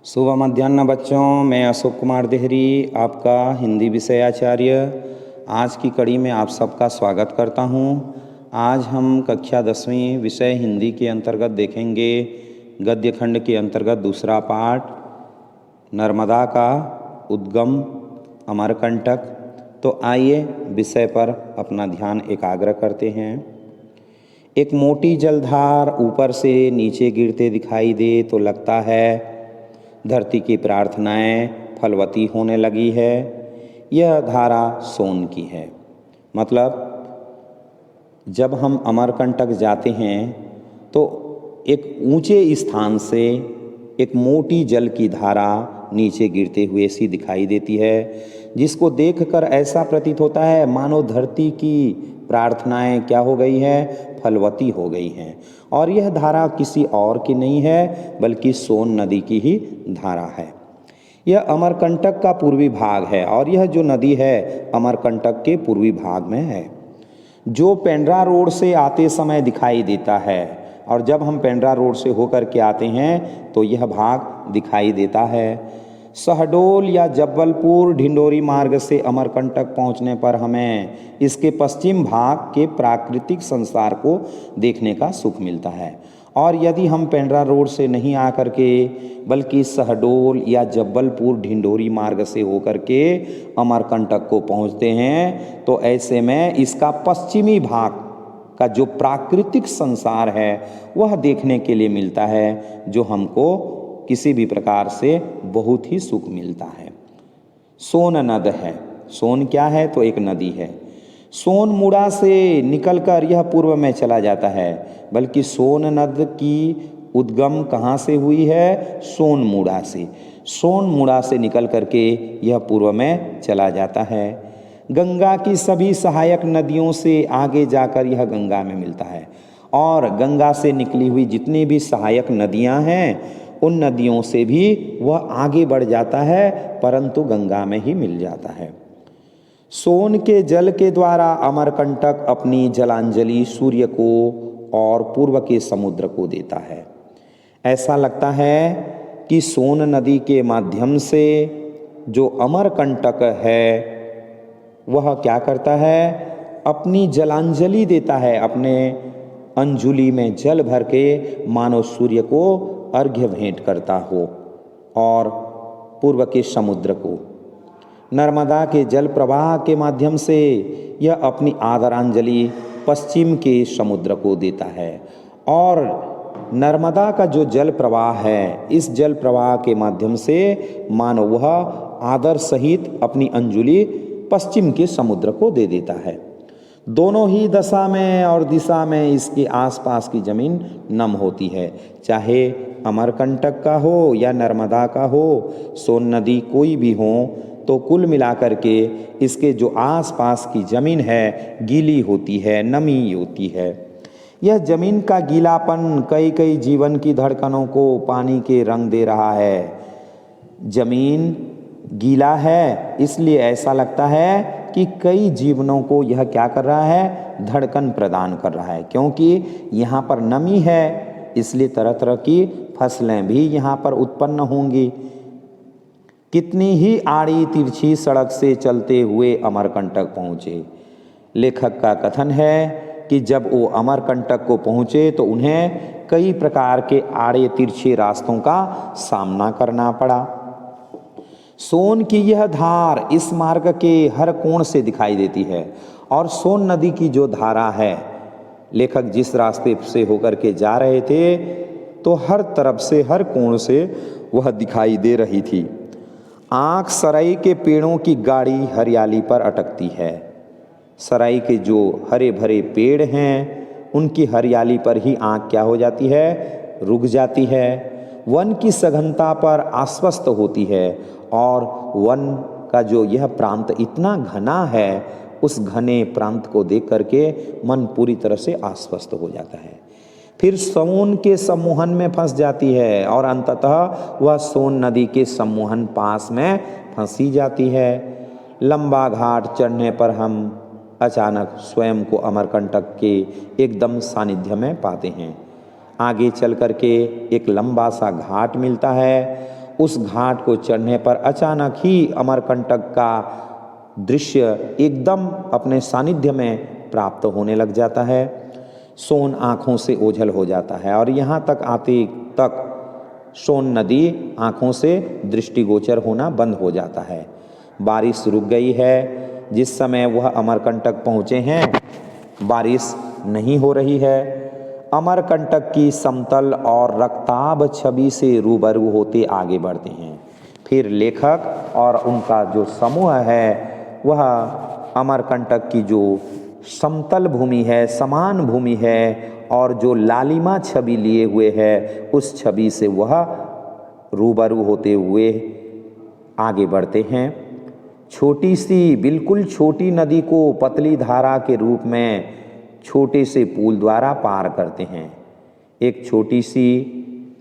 शुभ मध्याह्न बच्चों, मैं अशोक कुमार देहरी, आपका हिंदी विषय आचार्य। आज की कड़ी में आप सबका स्वागत करता हूं। आज हम कक्षा 10वीं विषय हिंदी के अंतर्गत देखेंगे गद्य खंड के अंतर्गत दूसरा पाठ, नर्मदा का उद्गम अमरकंटक। तो आइए विषय पर अपना ध्यान एकाग्र करते हैं। एक मोटी जलधार ऊपर से नीचे गिरते दिखाई दे तो लगता है धरती की प्रार्थनाएं फलवती होने लगी है। यह धारा सोन की है। मतलब जब हम अमरकंटक जाते हैं तो एक ऊंचे स्थान से एक मोटी जल की धारा नीचे गिरते हुए सी दिखाई देती है, जिसको देखकर ऐसा प्रतीत होता है मानो धरती की प्रार्थनाएं क्या हो गई है, फलवती हो गई हैं। और यह धारा किसी और की नहीं है बल्कि सोन नदी की ही धारा है। यह अमरकंटक का पूर्वी भाग है और यह जो नदी है अमरकंटक के पूर्वी भाग में है, जो पेंड्रा रोड से आते समय दिखाई देता है। और जब हम पेंड्रा रोड से होकर के आते हैं तो यह भाग दिखाई देता है। शहडोल या जबलपुर ढिंडोरी मार्ग से अमरकंटक पहुंचने पर हमें इसके पश्चिम भाग के प्राकृतिक संसार को देखने का सुख मिलता है। और यदि हम पेंड्रा रोड से नहीं आकर के बल्कि शहडोल या जबलपुर ढिंडोरी मार्ग से होकर के अमरकंटक को पहुंचते हैं तो ऐसे में इसका पश्चिमी भाग का जो प्राकृतिक संसार है वह देखने के लिए मिलता है, जो हमको किसी भी प्रकार से बहुत ही सुख मिलता है। सोन नद है। सोन क्या है? तो एक नदी है। सोन मुड़ा से निकलकर यह पूर्व में चला जाता है, बल्कि सोन नद की उद्गम कहाँ से हुई है? सोन मुड़ा से। सोन मुड़ा से निकल करके यह पूर्व में चला जाता है। गंगा की सभी सहायक नदियों से आगे जाकर यह गंगा में मिलता है। और गंगा से निकली हुई जितनी भी सहायक नदियां हैं उन नदियों से भी वह आगे बढ़ जाता है, परंतु गंगा में ही मिल जाता है। सोन के जल के द्वारा अमरकंटक अपनी जलांजलि सूर्य को और पूर्व के समुद्र को देता है। ऐसा लगता है कि सोन नदी के माध्यम से जो अमरकंटक है वह क्या करता है? अपनी जलांजलि देता है, अपने अंजुलि में जल भर के मानो सूर्य को अर्घ्य भेंट करता हो और पूर्व के समुद्र को। नर्मदा के जल प्रवाह के माध्यम से यह अपनी आदरांजलि पश्चिम के समुद्र को देता है। और नर्मदा का जो जल प्रवाह है, इस जल प्रवाह के माध्यम से मानो वह आदर सहित अपनी अंजुलि पश्चिम के समुद्र को दे देता है। दोनों ही दशा में और दिशा में इसके आसपास की जमीन नम होती है, चाहे अमरकंटक का हो या नर्मदा का हो, सोन नदी कोई भी हो, तो कुल मिलाकर के इसके जो आसपास की जमीन है गीली होती है, नमी होती है। यह जमीन का गीलापन कई कई जीवन की धड़कनों को पानी के रंग दे रहा है। जमीन गीला है इसलिए ऐसा लगता है कि कई जीवनों को यह क्या कर रहा है? धड़कन प्रदान कर रहा है, क्योंकि यहाँ पर नमी है इसलिए तरह तरह की फसलें भी यहाँ पर उत्पन्न होंगी। कितनी ही आड़ी तिरछी सड़क से चलते हुए अमरकंटक पहुँचे। लेखक का कथन है कि जब वो अमरकंटक को पहुँचे तो उन्हें कई प्रकार के आड़े तिरछे रास्तों का सामना करना पड़ा। सोन की यह धार इस मार्ग के हर कोण से दिखाई देती है। और सोन नदी की जो धारा है, लेखक जिस रास्ते से होकर के जा रहे थे तो हर तरफ से हर कोण से वह दिखाई दे रही थी। आँख सराई के पेड़ों की गाढ़ी हरियाली पर अटकती है। सराई के जो हरे भरे पेड़ हैं उनकी हरियाली पर ही आँख क्या हो जाती है? रुक जाती है। वन की सघनता पर आश्वस्त होती है और वन का जो यह प्रांत इतना घना है, उस घने प्रांत को देख करके मन पूरी तरह से आश्वस्त हो जाता है। फिर सोन के सम्मोहन में फंस जाती है और अंततः वह सोन नदी के सम्मोहन पास में फंसी जाती है। लंबा घाट चढ़ने पर हम अचानक स्वयं को अमरकंटक के एकदम सानिध्य में पाते हैं। आगे चल करके एक लंबा सा घाट मिलता है उस घाट को चढ़ने पर अचानक ही अमरकंटक का दृश्य एकदम अपने सानिध्य में प्राप्त होने लग जाता है। सोन आँखों से ओझल हो जाता है और यहाँ तक आते तक सोन नदी आँखों से दृष्टिगोचर होना बंद हो जाता है। बारिश रुक गई है। जिस समय वह अमरकंटक पहुँचे हैं बारिश नहीं हो रही है। अमरकंटक की समतल और रक्ताभ छवि से रूबरू होते आगे बढ़ते हैं। फिर लेखक और उनका जो समूह है वह अमरकंटक की जो समतल भूमि है, समान भूमि है और जो लालिमा छवि लिए हुए है उस छवि से वह रूबरू होते हुए आगे बढ़ते हैं। छोटी सी, बिल्कुल छोटी नदी को पतली धारा के रूप में छोटे से पुल द्वारा पार करते हैं। एक छोटी सी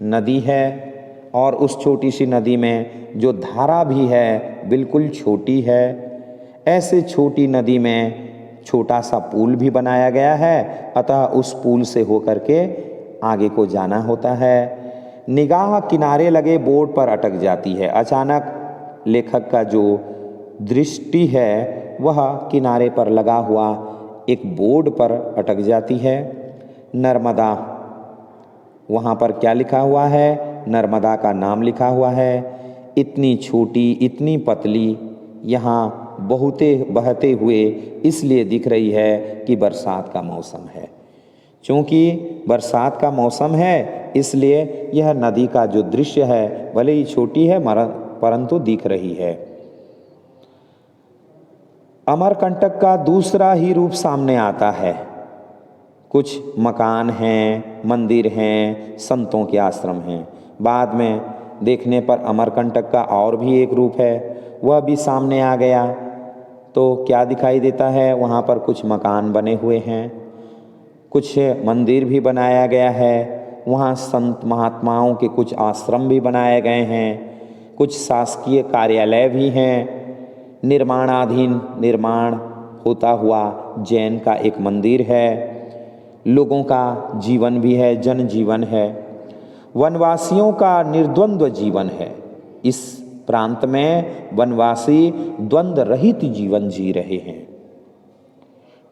नदी है और उस छोटी सी नदी में जो धारा भी है बिल्कुल छोटी है। ऐसे छोटी नदी में छोटा सा पुल भी बनाया गया है, अतः उस पुल से होकर के आगे को जाना होता है। निगाह किनारे लगे बोर्ड पर अटक जाती है। अचानक लेखक का जो दृष्टि है वह किनारे पर लगा हुआ एक बोर्ड पर अटक जाती है। नर्मदा, वहाँ पर क्या लिखा हुआ है? नर्मदा का नाम लिखा हुआ है। इतनी छोटी, इतनी पतली, यहाँ बहुते बहते हुए इसलिए दिख रही है कि बरसात का मौसम है। चूँकि बरसात का मौसम है इसलिए यह नदी का जो दृश्य है भले ही छोटी है परंतु दिख रही है। अमरकंटक का दूसरा ही रूप सामने आता है। कुछ मकान हैं, मंदिर हैं, संतों के आश्रम हैं। बाद में देखने पर अमरकंटक का और भी एक रूप है, वह भी सामने आ गया। तो क्या दिखाई देता है? वहाँ पर कुछ मकान बने हुए हैं, कुछ मंदिर भी बनाया गया है। वहाँ संत महात्माओं के कुछ आश्रम भी बनाए गए हैं, कुछ शासकीय कार्यालय भी हैं। निर्माणाधीन निर्माण होता हुआ जैन का एक मंदिर है। लोगों का जीवन भी है, जनजीवन है। वनवासियों का निर्द्वंद्व जीवन है। इस प्रांत में वनवासी द्वंद्व रहित जीवन जी रहे हैं।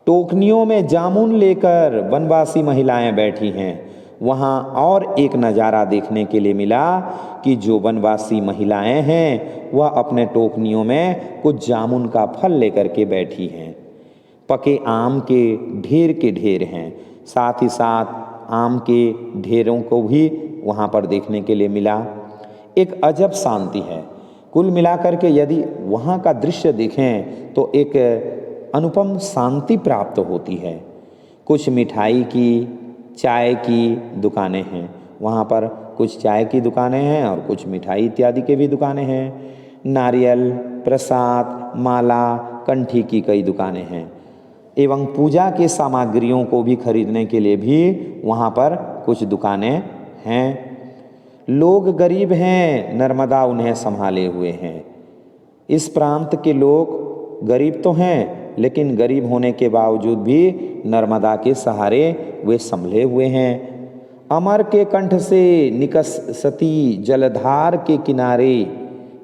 टोकनियों में जामुन लेकर वनवासी महिलाएं बैठी हैं। वहाँ और एक नज़ारा देखने के लिए मिला कि जो वनवासी महिलाएं हैं वह अपने टोकनियों में कुछ जामुन का फल लेकर के बैठी हैं। पके आम के ढेर हैं। साथ ही साथ आम के ढेरों को भी वहाँ पर देखने के लिए मिला। एक अजब शांति है। कुल मिलाकर के यदि वहाँ का दृश्य देखें तो एक अनुपम शांति प्राप्त होती है। कुछ मिठाई की, चाय की दुकानें हैं। वहाँ पर कुछ चाय की दुकानें हैं और कुछ मिठाई इत्यादि के भी दुकानें हैं। नारियल, प्रसाद, माला, कंठी की कई दुकानें हैं एवं पूजा के सामग्रियों को भी खरीदने के लिए भी वहाँ पर कुछ दुकानें हैं। लोग गरीब हैं, नर्मदा उन्हें संभाले हुए हैं। इस प्रांत के लोग गरीब तो हैं लेकिन गरीब होने के बावजूद भी नर्मदा के सहारे वे संभले हुए हैं। अमर के कंठ से निकसती जलधार के किनारे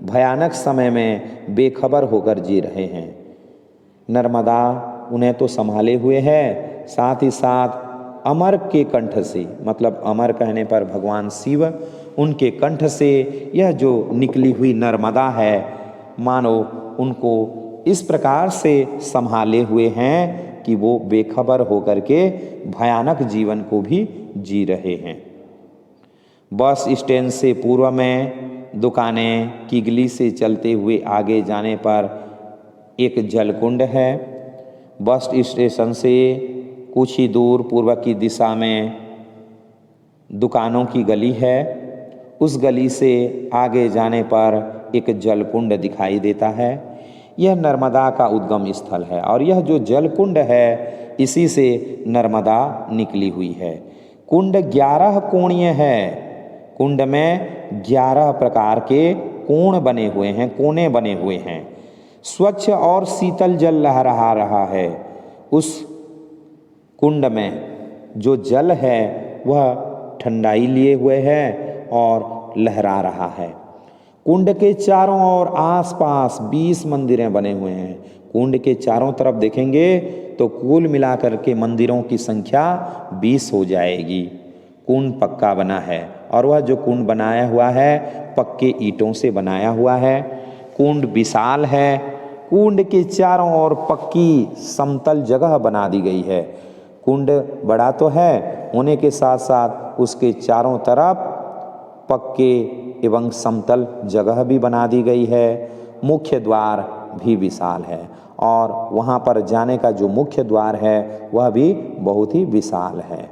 भयानक समय में बेखबर होकर जी रहे हैं। नर्मदा उन्हें तो संभाले हुए है, साथ ही साथ अमर के कंठ से, मतलब अमर कहने पर भगवान शिव, उनके कंठ से यह जो निकली हुई नर्मदा है मानो उनको इस प्रकार से संभाले हुए हैं कि वो बेखबर होकर के भयानक जीवन को भी जी रहे हैं। बस स्टैंड से पूर्व में दुकानें, किगली से चलते हुए आगे जाने पर एक जलकुंड है। बस स्टेशन से कुछ ही दूर पूर्व की दिशा में दुकानों की गली है। उस गली से आगे जाने पर एक जलकुंड दिखाई देता है। यह नर्मदा का उद्गम स्थल है और यह जो जलकुंड है इसी से नर्मदा निकली हुई है। कुंड 11 कोणीय है। कुंड में 11 प्रकार के कोण बने हुए हैं, कोने बने हुए हैं। स्वच्छ और शीतल जल लहरा रहा है। उस कुंड में जो जल है वह ठंडाई लिए हुए है और लहरा रहा है। कुंड के चारों ओर आसपास 20 मंदिरें बने हुए हैं। कुंड के चारों तरफ देखेंगे तो कुल मिलाकर के मंदिरों की संख्या 20 हो जाएगी। कुंड पक्का बना है और वह जो कुंड बनाया हुआ है पक्के ईंटों से बनाया हुआ है। कुंड विशाल है। कुंड के चारों ओर पक्की समतल जगह बना दी गई है। कुंड बड़ा तो है होने के साथ साथ उसके चारों तरफ पक्के एवं समतल जगह भी बना दी गई है। मुख्य द्वार भी विशाल है और वहाँ पर जाने का जो मुख्य द्वार है वह भी बहुत ही विशाल है।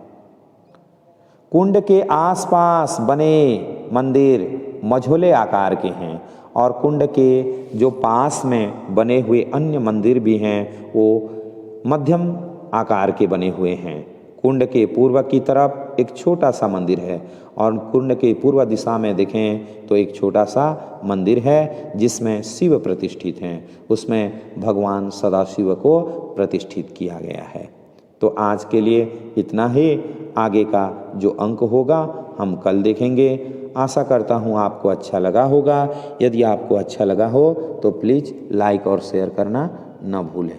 कुंड के आसपास बने मंदिर मझोले आकार के हैं और कुंड के जो पास में बने हुए अन्य मंदिर भी हैं वो मध्यम आकार के बने हुए हैं। कुंड के पूर्व की तरफ एक छोटा सा मंदिर है और कुंड के पूर्व दिशा में देखें तो एक छोटा सा मंदिर है जिसमें शिव प्रतिष्ठित हैं। उसमें भगवान सदाशिव को प्रतिष्ठित किया गया है। तो आज के लिए इतना ही। आगे का जो अंक होगा हम कल देखेंगे। आशा करता हूँ आपको अच्छा लगा होगा। यदि आपको अच्छा लगा हो तो प्लीज़ लाइक और शेयर करना न भूलें।